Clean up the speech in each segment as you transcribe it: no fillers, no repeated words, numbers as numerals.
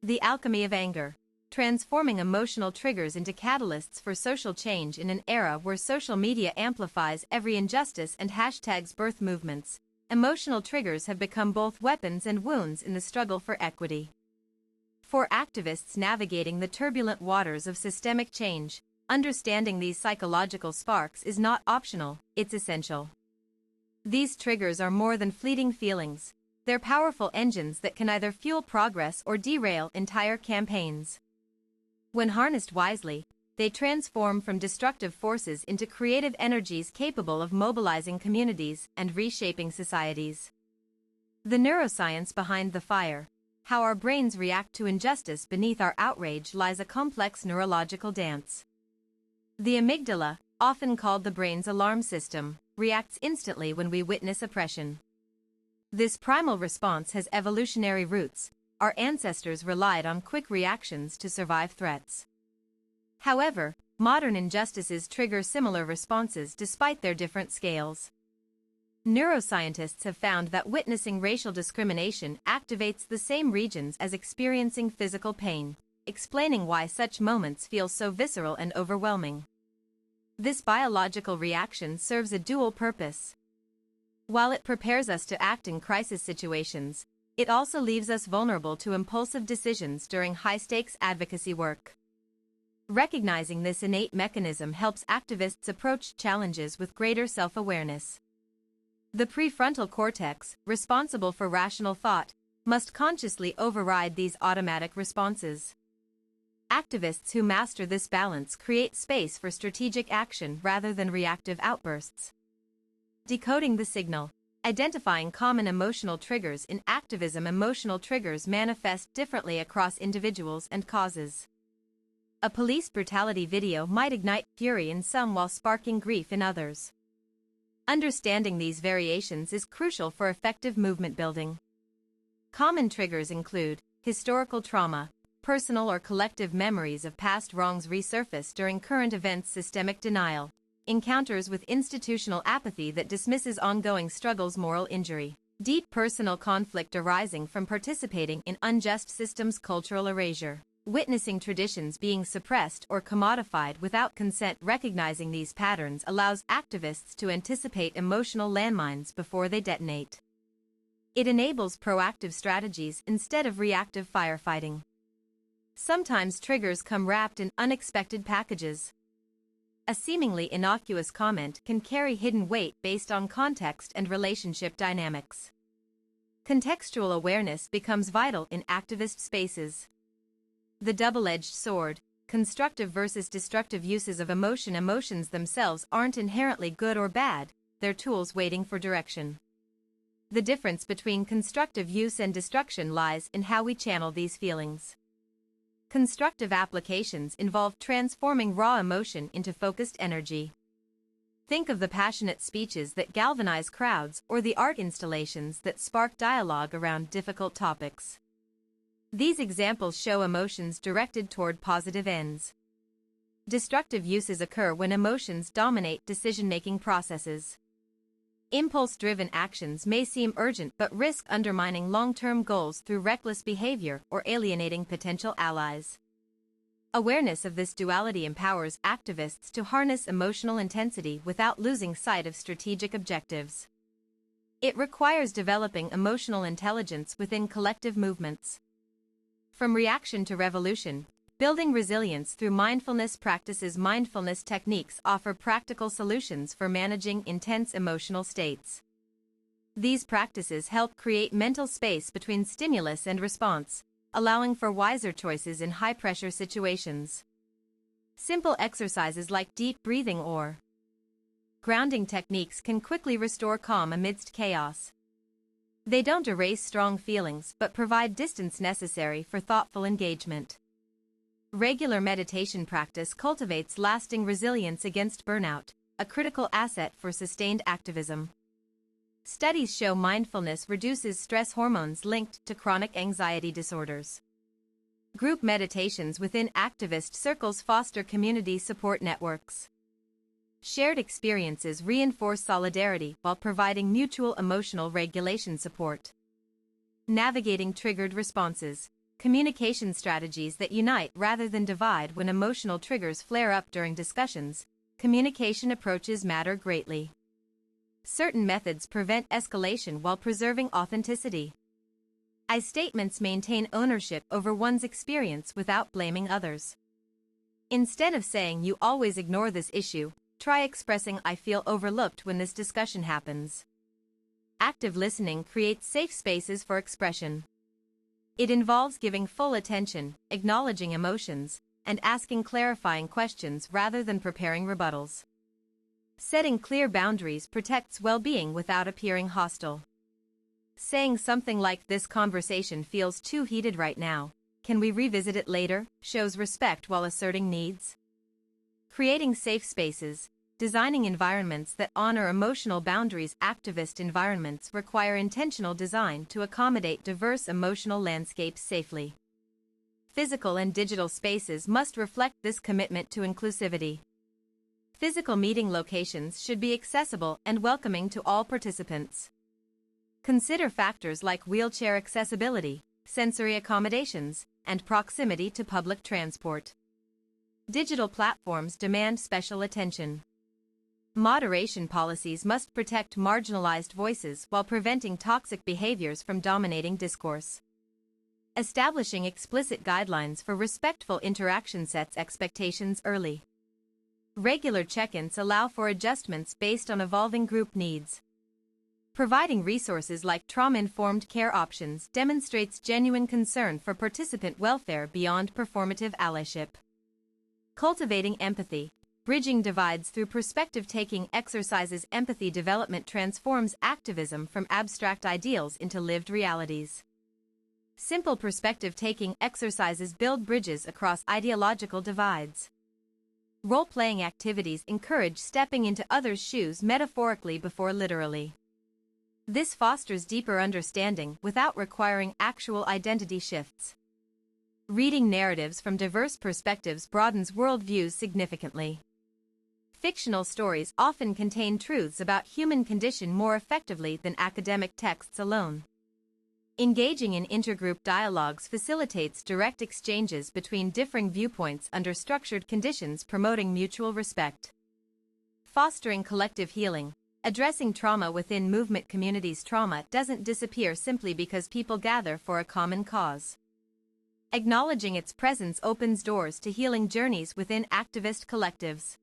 The alchemy of anger. Transforming emotional triggers into catalysts for social change in an era where social media amplifies every injustice and hashtags birth movements. Emotional triggers have become both weapons and wounds in the struggle for equity. For activists navigating the turbulent waters of systemic change, understanding these psychological sparks is not optional, it's essential. These triggers are more than fleeting feelings. They're powerful engines that can either fuel progress or derail entire campaigns. When harnessed wisely, they transform from destructive forces into creative energies capable of mobilizing communities and reshaping societies. The neuroscience behind the fire. How our brains react to injustice beneath our outrage lies a complex neurological dance. The amygdala, often called the brain's alarm system, reacts instantly when we witness oppression. This primal response has evolutionary roots. Our ancestors relied on quick reactions to survive threats. However, modern injustices trigger similar responses despite their different scales. Neuroscientists have found that witnessing racial discrimination activates the same regions as experiencing physical pain, explaining why such moments feel so visceral and overwhelming. This biological reaction serves a dual purpose. While it prepares us to act in crisis situations, it also leaves us vulnerable to impulsive decisions during high-stakes advocacy work. Recognizing this innate mechanism helps activists approach challenges with greater self-awareness. The prefrontal cortex, responsible for rational thought, must consciously override these automatic responses. Activists who master this balance create space for strategic action rather than reactive outbursts. Decoding the signal. Identifying common emotional triggers in activism. Emotional triggers manifest differently across individuals and causes. A police brutality video might ignite fury in some while sparking grief in others. Understanding these variations is crucial for effective movement building. Common triggers include historical trauma, personal or collective memories of past wrongs resurface during current events, systemic denial, encounters with institutional apathy that dismisses ongoing struggles, moral injury, deep personal conflict arising from participating in unjust systems, cultural erasure, witnessing traditions being suppressed or commodified without consent. Recognizing these patterns allows activists to anticipate emotional landmines before they detonate. It enables proactive strategies instead of reactive firefighting. Sometimes triggers come wrapped in unexpected packages. A seemingly innocuous comment can carry hidden weight based on context and relationship dynamics. Contextual awareness becomes vital in activist spaces. The double-edged sword, constructive versus destructive uses of emotion. Emotions themselves aren't inherently good or bad, they're tools waiting for direction. The difference between constructive use and destruction lies in how we channel these feelings. Constructive applications involve transforming raw emotion into focused energy. Think of the passionate speeches that galvanize crowds or the art installations that spark dialogue around difficult topics. These examples show emotions directed toward positive ends. Destructive uses occur when emotions dominate decision-making processes. Impulse-driven actions may seem urgent but risk undermining long-term goals through reckless behavior or alienating potential allies. Awareness of this duality empowers activists to harness emotional intensity without losing sight of strategic objectives. It requires developing emotional intelligence within collective movements. From reaction to revolution, building resilience through mindfulness practices. Mindfulness techniques offer practical solutions for managing intense emotional states. These practices help create mental space between stimulus and response, allowing for wiser choices in high-pressure situations. Simple exercises like deep breathing or grounding techniques can quickly restore calm amidst chaos. They don't erase strong feelings but provide distance necessary for thoughtful engagement. Regular meditation practice cultivates lasting resilience against burnout, a critical asset for sustained activism. Studies show mindfulness reduces stress hormones linked to chronic anxiety disorders. Group meditations within activist circles foster community support networks. Shared experiences reinforce solidarity while providing mutual emotional regulation support. Navigating triggered responses. communication strategies that unite rather than divide. When emotional triggers flare up during discussions, communication approaches matter greatly. Certain methods prevent escalation while preserving authenticity. I statements maintain ownership over one's experience without blaming others. Instead of saying "you always ignore this issue," try expressing "I feel overlooked when this discussion happens." Active listening creates safe spaces for expression. It involves giving full attention, acknowledging emotions, and asking clarifying questions rather than preparing rebuttals. Setting clear boundaries protects well-being without appearing hostile. Saying something like "this conversation feels too heated right now, can we revisit it later?" shows respect while asserting needs. Creating safe spaces, designing environments that honor emotional boundaries. Activist environments require intentional design to accommodate diverse emotional landscapes safely. Physical and digital spaces must reflect this commitment to inclusivity. Physical meeting locations should be accessible and welcoming to all participants. Consider factors like wheelchair accessibility, sensory accommodations, and proximity to public transport. Digital platforms demand special attention. Moderation policies must protect marginalized voices while preventing toxic behaviors from dominating discourse. Establishing explicit guidelines for respectful interaction sets expectations early. Regular check-ins allow for adjustments based on evolving group needs. Providing resources like trauma-informed care options demonstrates genuine concern for participant welfare beyond performative allyship. Cultivating empathy, bridging divides through perspective-taking exercises. Empathy development transforms activism from abstract ideals into lived realities. Simple perspective-taking exercises build bridges across ideological divides. Role-playing activities encourage stepping into others' shoes metaphorically before literally. This fosters deeper understanding without requiring actual identity shifts. Reading narratives from diverse perspectives broadens worldviews significantly. Fictional stories often contain truths about human condition more effectively than academic texts alone. Engaging in intergroup dialogues facilitates direct exchanges between differing viewpoints under structured conditions, promoting mutual respect. Fostering collective healing, addressing trauma within movement communities. Trauma doesn't disappear simply because people gather for a common cause. Acknowledging its presence opens doors to healing journeys within activist collectives.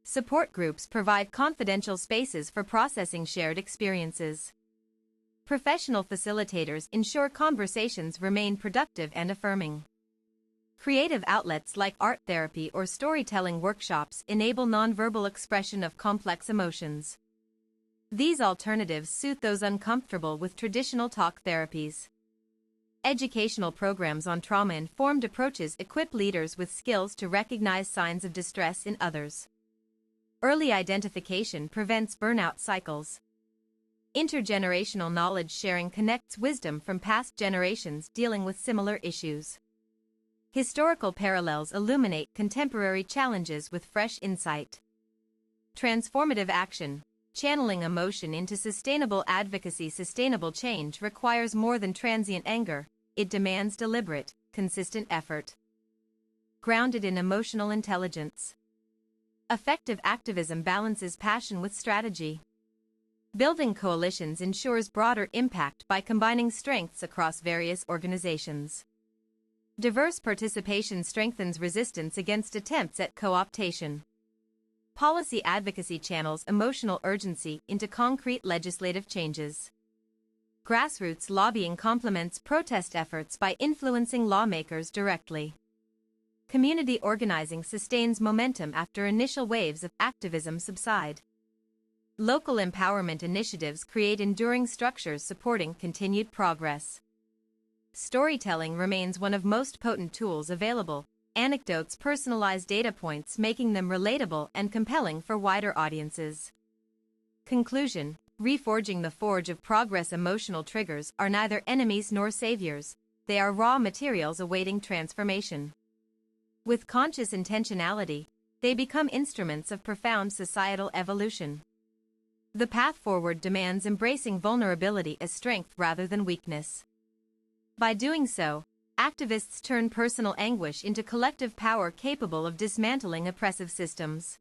Support groups provide confidential spaces for processing shared experiences. Professional facilitators ensure conversations remain productive and affirming. Creative outlets like art therapy or storytelling workshops enable nonverbal expression of complex emotions. These alternatives suit those uncomfortable with traditional talk therapies. Educational programs on trauma-informed approaches equip leaders with skills to recognize signs of distress in others. Early identification prevents burnout cycles. Intergenerational knowledge sharing connects wisdom from past generations dealing with similar issues. Historical parallels illuminate contemporary challenges with fresh insight. Transformative action, channeling emotion into sustainable advocacy. Sustainable change requires more than transient anger, it demands deliberate, consistent effort. Grounded in emotional intelligence. Effective activism balances passion with strategy. Building coalitions ensures broader impact by combining strengths across various organizations. Diverse participation strengthens resistance against attempts at co-optation. Policy advocacy channels emotional urgency into concrete legislative changes. Grassroots lobbying complements protest efforts by influencing lawmakers directly. Community organizing sustains momentum after initial waves of activism subside. Local empowerment initiatives create enduring structures supporting continued progress. Storytelling remains one of most potent tools available. Anecdotes personalize data points, making them relatable and compelling for wider audiences. Conclusion: reforging the forge of progress. Emotional triggers are neither enemies nor saviors, they are raw materials awaiting transformation. With conscious intentionality, they become instruments of profound societal evolution. The path forward demands embracing vulnerability as strength rather than weakness. By doing so, activists turn personal anguish into collective power capable of dismantling oppressive systems.